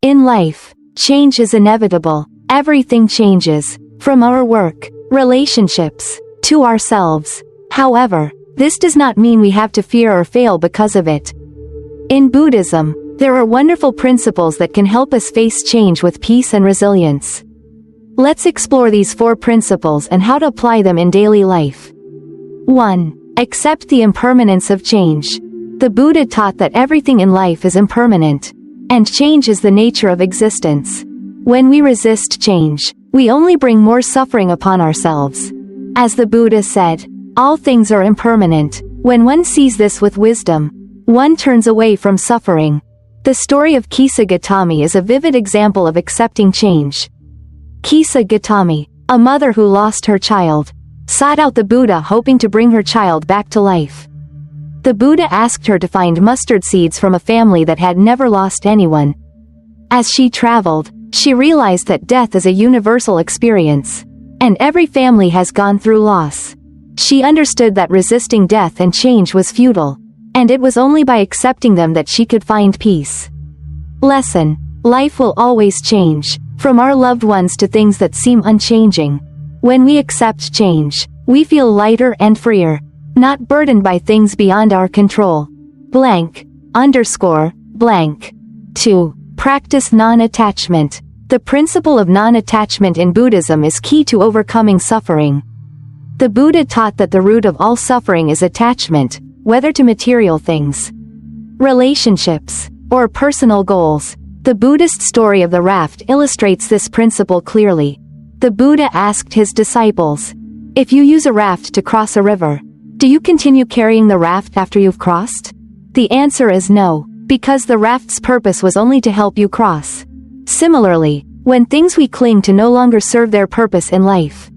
In life, change is inevitable. Everything changes, from our work, relationships, to ourselves. However, this does not mean we have to fear or fail because of it. In Buddhism, there are wonderful principles that can help us face change with peace and resilience. Let's explore these 4 principles and how to apply them in daily life. 1. Accept the impermanence of change. The Buddha taught that everything in life is impermanent, and change is the nature of existence. When we resist change, we only bring more suffering upon ourselves. As the Buddha said, all things are impermanent. When one sees this with wisdom, one turns away from suffering. The story of Kisa Gautami is a vivid example of accepting change. Kisa Gautami, a mother who lost her child, sought out the Buddha hoping to bring her child back to life. The Buddha asked her to find mustard seeds from a family that had never lost anyone. As she traveled, she realized that death is a universal experience, and every family has gone through loss. She understood that resisting death and change was futile, and it was only by accepting them that she could find peace. Lesson: life will always change, from our loved ones to things that seem unchanging. When we accept change, we feel lighter and freer, not burdened by things beyond our control. Blank, underscore, blank. 2. Practice non-attachment. The principle of non-attachment in Buddhism is key to overcoming suffering. The Buddha taught that the root of all suffering is attachment, whether to material things, relationships, or personal goals. The Buddhist story of the raft illustrates this principle clearly. The Buddha asked his disciples, "If you use a raft to cross a river, do you continue carrying the raft after you've crossed?" The answer is no, because the raft's purpose was only to help you cross. Similarly, when things we cling to no longer serve their purpose in life,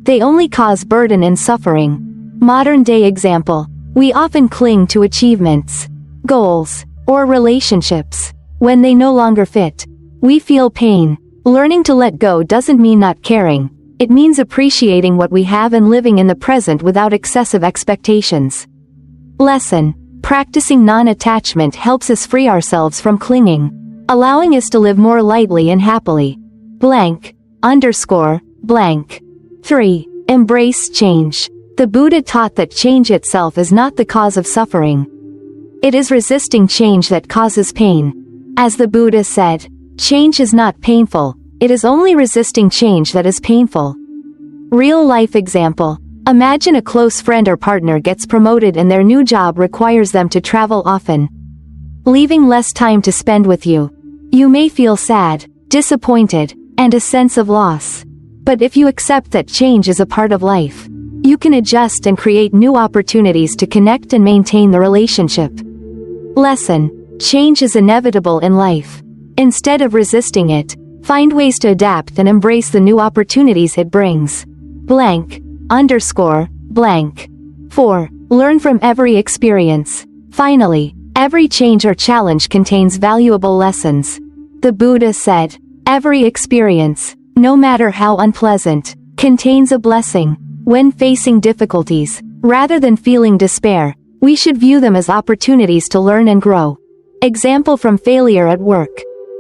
they only cause burden and suffering. Modern-day example: we often cling to achievements, goals, or relationships. When they no longer fit, we feel pain. Learning to let go doesn't mean not caring. It means appreciating what we have and living in the present without excessive expectations. Lesson: practicing non-attachment helps us free ourselves from clinging, allowing us to live more lightly and happily. Blank, underscore, blank. 3. Embrace change. The Buddha taught that change itself is not the cause of suffering. It is resisting change that causes pain. As the Buddha said, change is not painful, it is only resisting change that is painful. Real-life example: imagine a close friend or partner gets promoted and their new job requires them to travel often, leaving less time to spend with you. You may feel sad, disappointed, and a sense of loss. But if you accept that change is a part of life, you can adjust and create new opportunities to connect and maintain the relationship. Lesson: change is inevitable in life. Instead of resisting it, find ways to adapt and embrace the new opportunities it brings. Blank, underscore, blank. 4. Learn from every experience. Finally, every change or challenge contains valuable lessons. The Buddha said, "Every experience, no matter how unpleasant, contains a blessing." When facing difficulties, rather than feeling despair, we should view them as opportunities to learn and grow. Example from failure at work.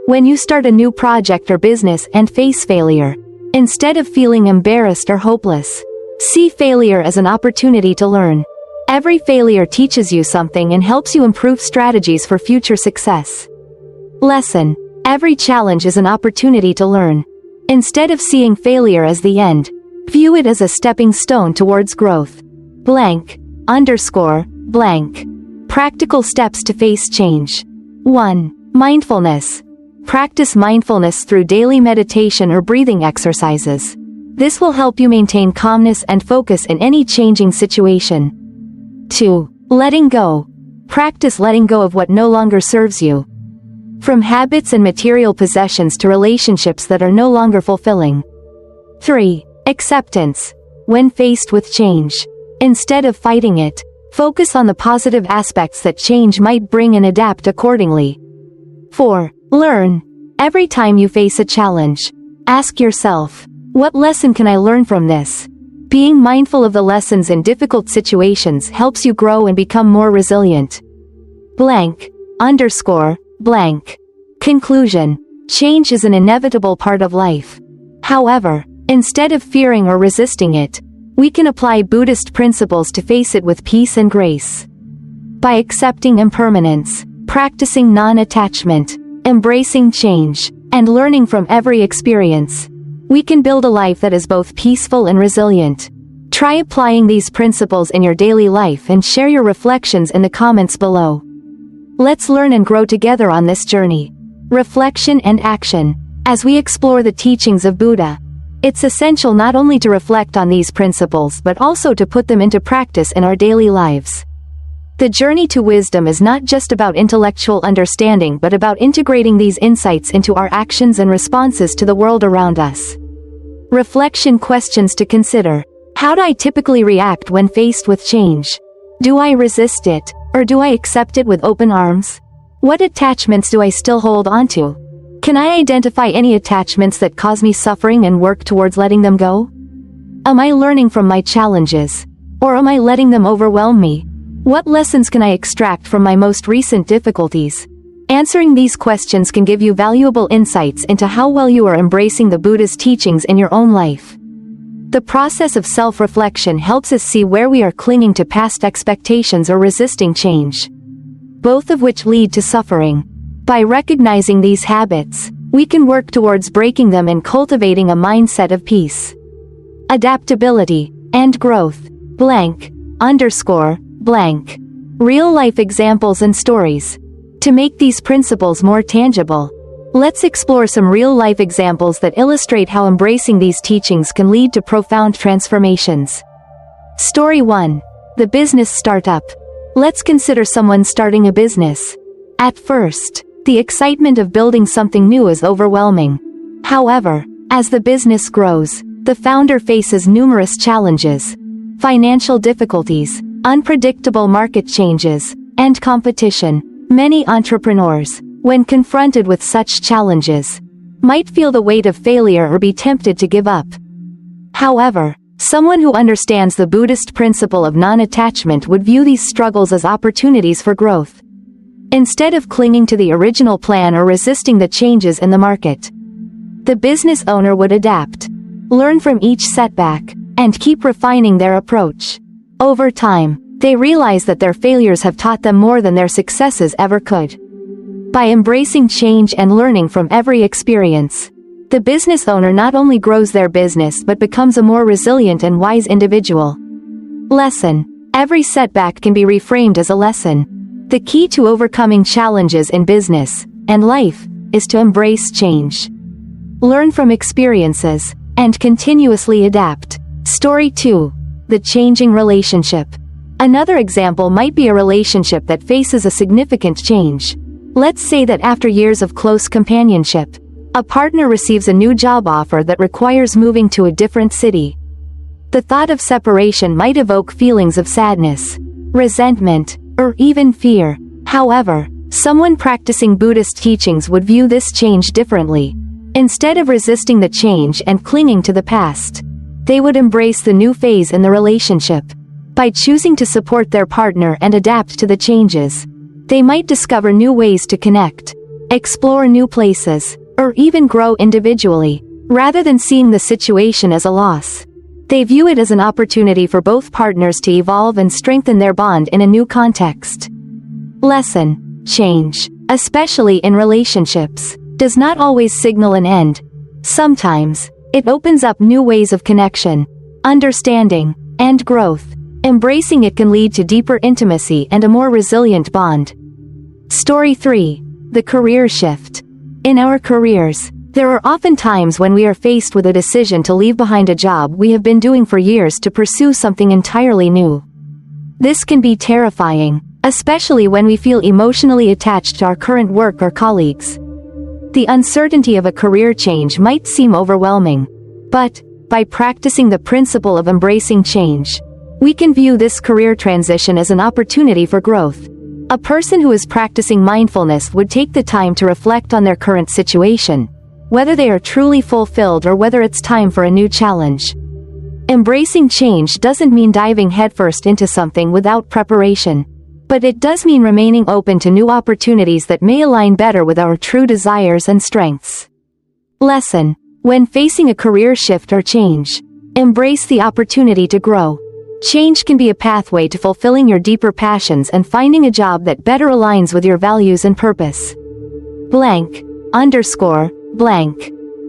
When you start a new project or business and face failure, instead of feeling embarrassed or hopeless, see failure as an opportunity to learn. Every failure teaches you something and helps you improve strategies for future success. Lesson: every challenge is an opportunity to learn. Instead of seeing failure as the end, view it as a stepping stone towards growth. Blank, underscore, blank. Practical steps to face change. 1. Mindfulness. Practice mindfulness through daily meditation or breathing exercises. This will help you maintain calmness and focus in any changing situation. 2. Letting go. Practice letting go of what no longer serves you. From habits and material possessions to relationships that are no longer fulfilling. 3. Acceptance. When faced with change, instead of fighting it, focus on the positive aspects that change might bring and adapt accordingly. 4. Learn. Every time you face a challenge, ask yourself, what lesson can I learn from this? Being mindful of the lessons in difficult situations helps you grow and become more resilient. Blank, underscore, blank. Conclusion. Change is an inevitable part of life. However, instead of fearing or resisting it, we can apply Buddhist principles to face it with peace and grace. By accepting impermanence, practicing non-attachment, embracing change, and learning from every experience, we can build a life that is both peaceful and resilient. Try applying these principles in your daily life and share your reflections in the comments below. Let's learn and grow together on this journey. Reflection and action. As we explore the teachings of Buddha, it's essential not only to reflect on these principles but also to put them into practice in our daily lives. The journey to wisdom is not just about intellectual understanding but about integrating these insights into our actions and responses to the world around us. Reflection questions to consider. How do I typically react when faced with change? Do I resist it, or do I accept it with open arms? What attachments do I still hold onto? Can I identify any attachments that cause me suffering and work towards letting them go? Am I learning from my challenges, or am I letting them overwhelm me? What lessons can I extract from my most recent difficulties? Answering these questions can give you valuable insights into how well you are embracing the Buddha's teachings in your own life. The process of self-reflection helps us see where we are clinging to past expectations or resisting change, both of which lead to suffering. By recognizing these habits, we can work towards breaking them and cultivating a mindset of peace, adaptability, and growth. Real-life examples and stories. To make these principles more tangible, let's explore some real-life examples that illustrate how embracing these teachings can lead to profound transformations. Story 1. The business startup. Let's consider someone starting a business. At first, the excitement of building something new is overwhelming. However, as the business grows, the founder faces numerous challenges: financial difficulties, unpredictable market changes, and competition. Many entrepreneurs, when confronted with such challenges, might feel the weight of failure or be tempted to give up. However, someone who understands the Buddhist principle of non-attachment would view these struggles as opportunities for growth. Instead of clinging to the original plan or resisting the changes in the market, the business owner would adapt, learn from each setback, and keep refining their approach. Over time, they realize that their failures have taught them more than their successes ever could. By embracing change and learning from every experience, the business owner not only grows their business but becomes a more resilient and wise individual. Lesson. Every setback can be reframed as a lesson. The key to overcoming challenges in business and life is to embrace change, learn from experiences, and continuously adapt. Story 2. The changing relationship. Another example might be a relationship that faces a significant change. Let's say that after years of close companionship, a partner receives a new job offer that requires moving to a different city. The thought of separation might evoke feelings of sadness, resentment, or even fear. However, someone practicing Buddhist teachings would view this change differently. Instead of resisting the change and clinging to the past, they would embrace the new phase in the relationship. By choosing to support their partner and adapt to the changes, they might discover new ways to connect, explore new places, or even grow individually. Rather than seeing the situation as a loss, they view it as an opportunity for both partners to evolve and strengthen their bond in a new context. Lesson. Change, especially in relationships, does not always signal an end. Sometimes, it opens up new ways of connection, understanding, and growth. Embracing it can lead to deeper intimacy and a more resilient bond. Story 3. The career shift. In our careers, there are often times when we are faced with a decision to leave behind a job we have been doing for years to pursue something entirely new. This can be terrifying, especially when we feel emotionally attached to our current work or colleagues. The uncertainty of a career change might seem overwhelming, but, by practicing the principle of embracing change, we can view this career transition as an opportunity for growth. A person who is practicing mindfulness would take the time to reflect on their current situation, whether they are truly fulfilled or whether it's time for a new challenge. Embracing change doesn't mean diving headfirst into something without preparation, but it does mean remaining open to new opportunities that may align better with our true desires and strengths. Lesson: when facing a career shift or change, embrace the opportunity to grow. Change can be a pathway to fulfilling your deeper passions and finding a job that better aligns with your values and purpose. _blank.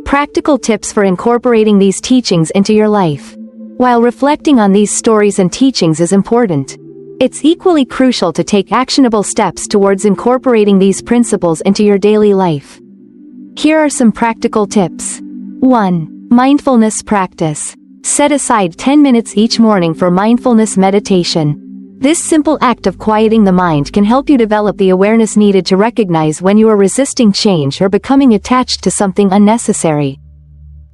Practical tips for incorporating these teachings into your life. While reflecting on these stories and teachings is important, it's equally crucial to take actionable steps towards incorporating these principles into your daily life. Here are some practical tips. 1. Mindfulness practice. Set aside 10 minutes each morning for mindfulness meditation. This simple act of quieting the mind can help you develop the awareness needed to recognize when you are resisting change or becoming attached to something unnecessary.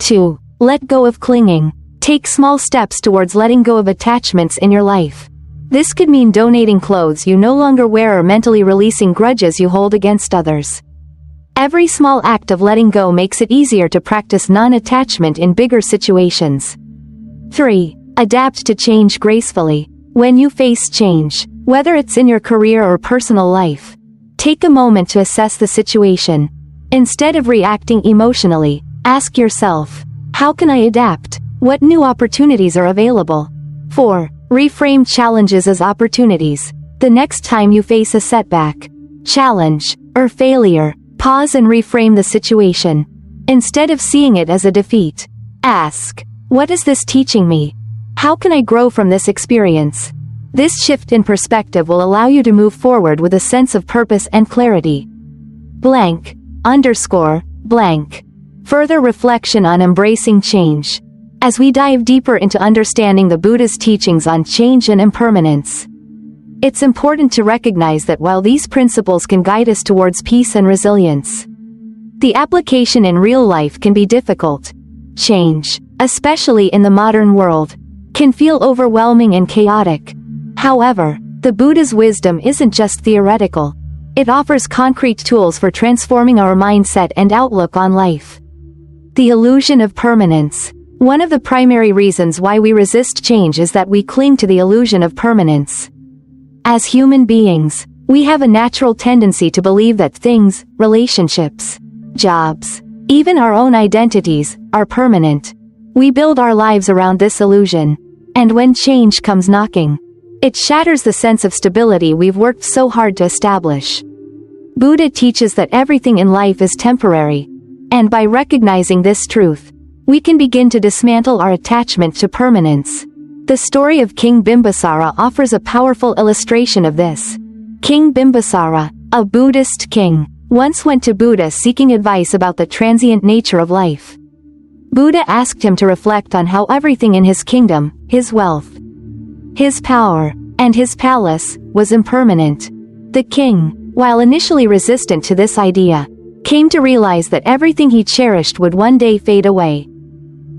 2. Let go of clinging. Take small steps towards letting go of attachments in your life. This could mean donating clothes you no longer wear or mentally releasing grudges you hold against others. Every small act of letting go makes it easier to practice non-attachment in bigger situations. 3. Adapt to change gracefully. When you face change, whether it's in your career or personal life, take a moment to assess the situation. Instead of reacting emotionally, ask yourself, how can I adapt? What new opportunities are available? 4. Reframe challenges as opportunities. The next time you face a setback, challenge, or failure, pause and reframe the situation. Instead of seeing it as a defeat, ask, what is this teaching me? How can I grow from this experience? This shift in perspective will allow you to move forward with a sense of purpose and clarity. _blank. Further reflection on embracing change. As we dive deeper into understanding the Buddha's teachings on change and impermanence, it's important to recognize that while these principles can guide us towards peace and resilience, the application in real life can be difficult. Change, especially in the modern world, can feel overwhelming and chaotic. However, the Buddha's wisdom isn't just theoretical. It offers concrete tools for transforming our mindset and outlook on life. The illusion of permanence. One of the primary reasons why we resist change is that we cling to the illusion of permanence. As human beings, we have a natural tendency to believe that things, relationships, jobs, even our own identities, are permanent. We build our lives around this illusion, and when change comes knocking, it shatters the sense of stability we've worked so hard to establish. Buddha teaches that everything in life is temporary, and by recognizing this truth, we can begin to dismantle our attachment to permanence. The story of King Bimbisara offers a powerful illustration of this. King Bimbisara, a Buddhist king, once went to Buddha seeking advice about the transient nature of life. Buddha asked him to reflect on how everything in his kingdom, his wealth, his power, and his palace, was impermanent. The king, while initially resistant to this idea, came to realize that everything he cherished would one day fade away.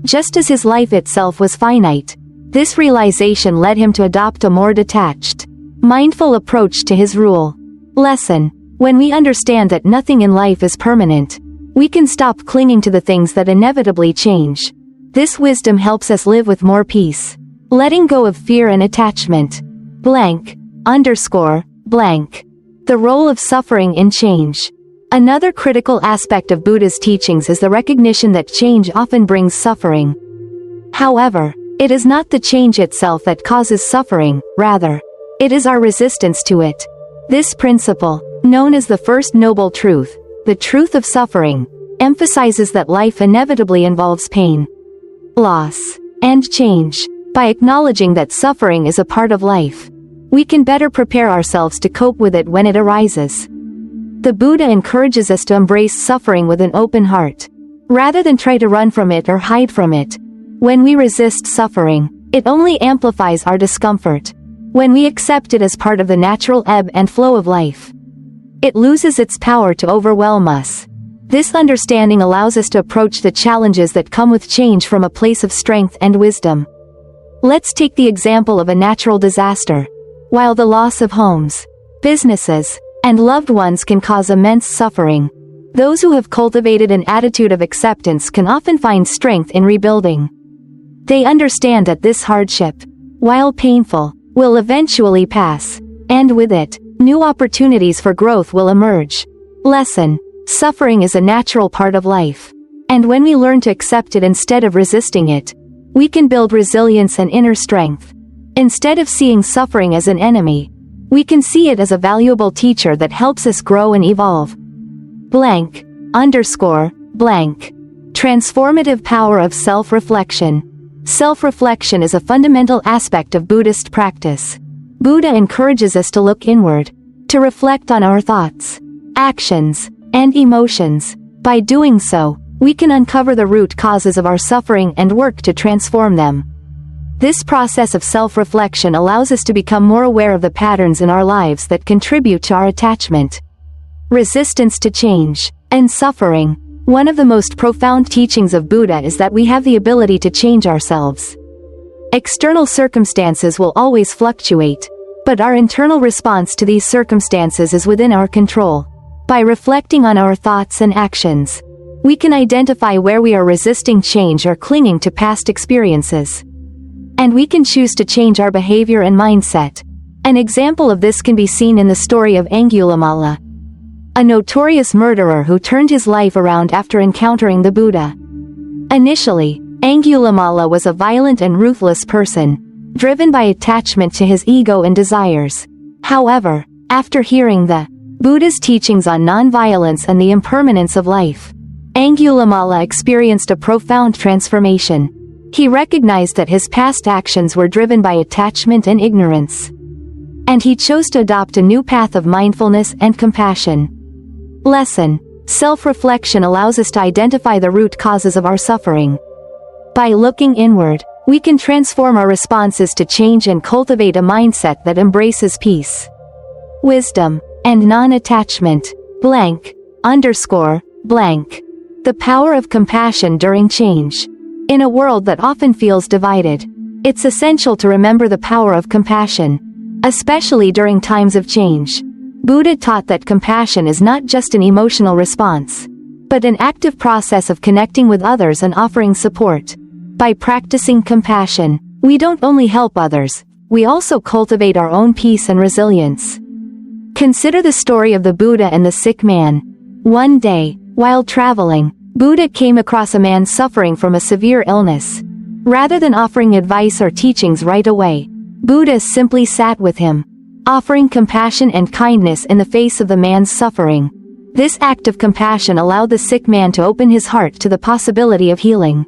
Just as his life itself was finite, this realization led him to adopt a more detached, mindful approach to his rule. Lesson: when we understand that nothing in life is permanent, we can stop clinging to the things that inevitably change. This wisdom helps us live with more peace, letting go of fear and attachment. _blank. The role of suffering in change. Another critical aspect of Buddha's teachings is the recognition that change often brings suffering. However, it is not the change itself that causes suffering, rather, it is our resistance to it. This principle, known as the First Noble Truth, the truth of suffering, emphasizes that life inevitably involves pain, loss, and change. By acknowledging that suffering is a part of life, we can better prepare ourselves to cope with it when it arises. The Buddha encourages us to embrace suffering with an open heart, rather than try to run from it or hide from it. When we resist suffering, it only amplifies our discomfort. When we accept it as part of the natural ebb and flow of life, it loses its power to overwhelm us. This understanding allows us to approach the challenges that come with change from a place of strength and wisdom. Let's take the example of a natural disaster. While the loss of homes, businesses, and loved ones can cause immense suffering, those who have cultivated an attitude of acceptance can often find strength in rebuilding. They understand that this hardship, while painful, will eventually pass, And with it, new opportunities for growth will emerge. Lesson: suffering is a natural part of life. And when we learn to accept it instead of resisting it, we can build resilience and inner strength. Instead of seeing suffering as an enemy, we can see it as a valuable teacher that helps us grow and evolve. Blank, underscore, blank. Transformative power of self-reflection. Self-reflection is a fundamental aspect of Buddhist practice. Buddha encourages us to look inward, to reflect on our thoughts, actions, and emotions. By doing so, we can uncover the root causes of our suffering and work to transform them. This process of self-reflection allows us to become more aware of the patterns in our lives that contribute to our attachment, resistance to change, and suffering. One of the most profound teachings of Buddha is that we have the ability to change ourselves. External circumstances will always fluctuate, but our internal response to these circumstances is within our control. By reflecting on our thoughts and actions, we can identify where we are resisting change or clinging to past experiences. And we can choose to change our behavior and mindset. An example of this can be seen in the story of Angulimala, a notorious murderer who turned his life around after encountering the Buddha. Initially, Angulimala was a violent and ruthless person, driven by attachment to his ego and desires. However, after hearing the Buddha's teachings on non-violence and the impermanence of life, Angulimala experienced a profound transformation. He recognized that his past actions were driven by attachment and ignorance, and he chose to adopt a new path of mindfulness and compassion. Lesson: self-reflection allows us to identify the root causes of our suffering. By looking inward, we can transform our responses to change and cultivate a mindset that embraces peace, wisdom, and non-attachment. Blank, underscore, blank. The power of compassion during change. In a world that often feels divided, it's essential to remember the power of compassion, especially during times of change. Buddha taught that compassion is not just an emotional response, but an active process of connecting with others and offering support. By practicing compassion, we don't only help others, we also cultivate our own peace and resilience. Consider the story of the Buddha and the sick man. One day, while traveling, Buddha came across a man suffering from a severe illness. Rather than offering advice or teachings right away, Buddha simply sat with him, offering compassion and kindness in the face of the man's suffering. This act of compassion allowed the sick man to open his heart to the possibility of healing,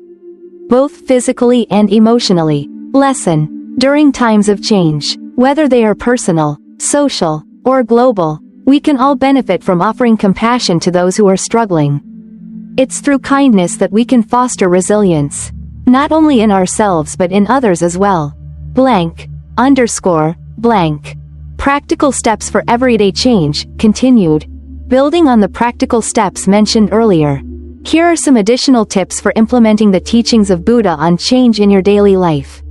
both physically and emotionally. Lesson: during times of change, whether they are personal, social, or global, we can all benefit from offering compassion to those who are struggling. It's through kindness that we can foster resilience, not only in ourselves but in others as well. Blank, underscore, blank. Practical steps for everyday change, continued. Building on the practical steps mentioned earlier, here are some additional tips for implementing the teachings of Buddha on change in your daily life.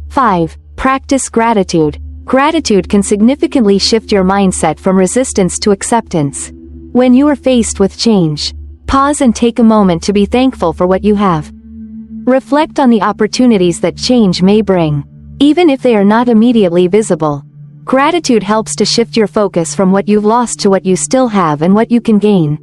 5. Practice gratitude. Gratitude can significantly shift your mindset from resistance to acceptance. When you are faced with change, pause and take a moment to be thankful for what you have. Reflect on the opportunities that change may bring, even if they are not immediately visible. Gratitude helps to shift your focus from what you've lost to what you still have and what you can gain.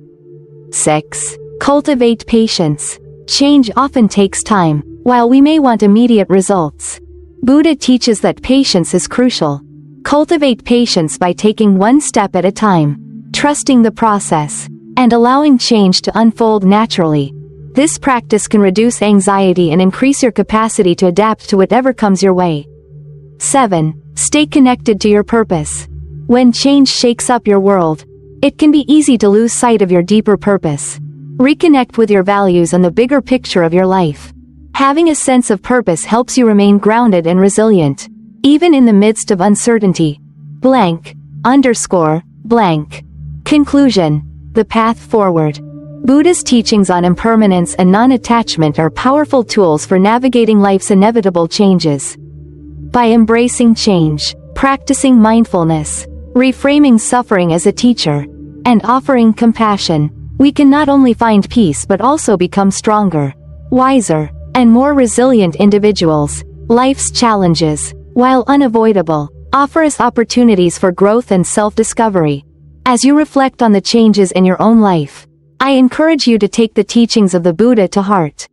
6. Cultivate patience. Change often takes time, while we may want immediate results. Buddha teaches that patience is crucial. Cultivate patience by taking one step at a time, trusting the process, and allowing change to unfold naturally. This practice can reduce anxiety and increase your capacity to adapt to whatever comes your way. 7. Stay connected to your purpose. When change shakes up your world, it can be easy to lose sight of your deeper purpose. Reconnect with your values and the bigger picture of your life. Having a sense of purpose helps you remain grounded and resilient, even in the midst of uncertainty. Blank, underscore, blank. Conclusion. The path forward. Buddha's teachings on impermanence and non-attachment are powerful tools for navigating life's inevitable changes. By embracing change, practicing mindfulness, reframing suffering as a teacher, and offering compassion, we can not only find peace but also become stronger, wiser, and more resilient individuals. Life's challenges, while unavoidable, offer us opportunities for growth and self-discovery. As you reflect on the changes in your own life, I encourage you to take the teachings of the Buddha to heart.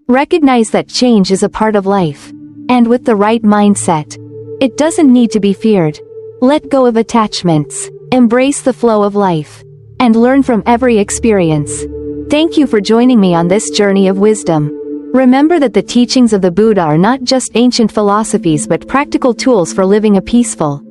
Recognize that change is a part of life, and with the right mindset, it doesn't need to be feared. Let go of attachments, embrace the flow of life, and learn from every experience. Thank you for joining me on this journey of wisdom. Remember that the teachings of the Buddha are not just ancient philosophies but practical tools for living a peaceful,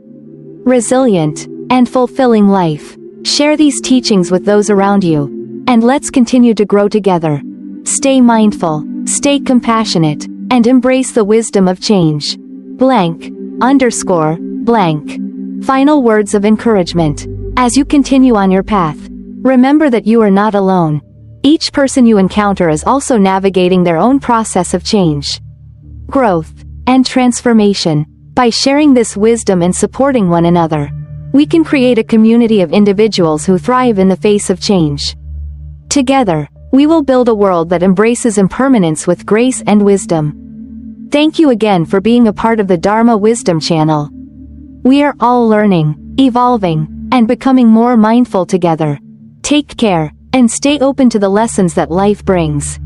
resilient, and fulfilling life. Share these teachings with those around you, and let's continue to grow together. Stay mindful, stay compassionate, and embrace the wisdom of change. _blank. Final words of encouragement. As you continue on your path, remember that you are not alone. Each person you encounter is also navigating their own process of change, growth, and transformation. By sharing this wisdom and supporting one another, we can create a community of individuals who thrive in the face of change. Together, we will build a world that embraces impermanence with grace and wisdom. Thank you again for being a part of the Dharma Wisdom Channel. We are all learning, evolving, and becoming more mindful together. Take care, and stay open to the lessons that life brings.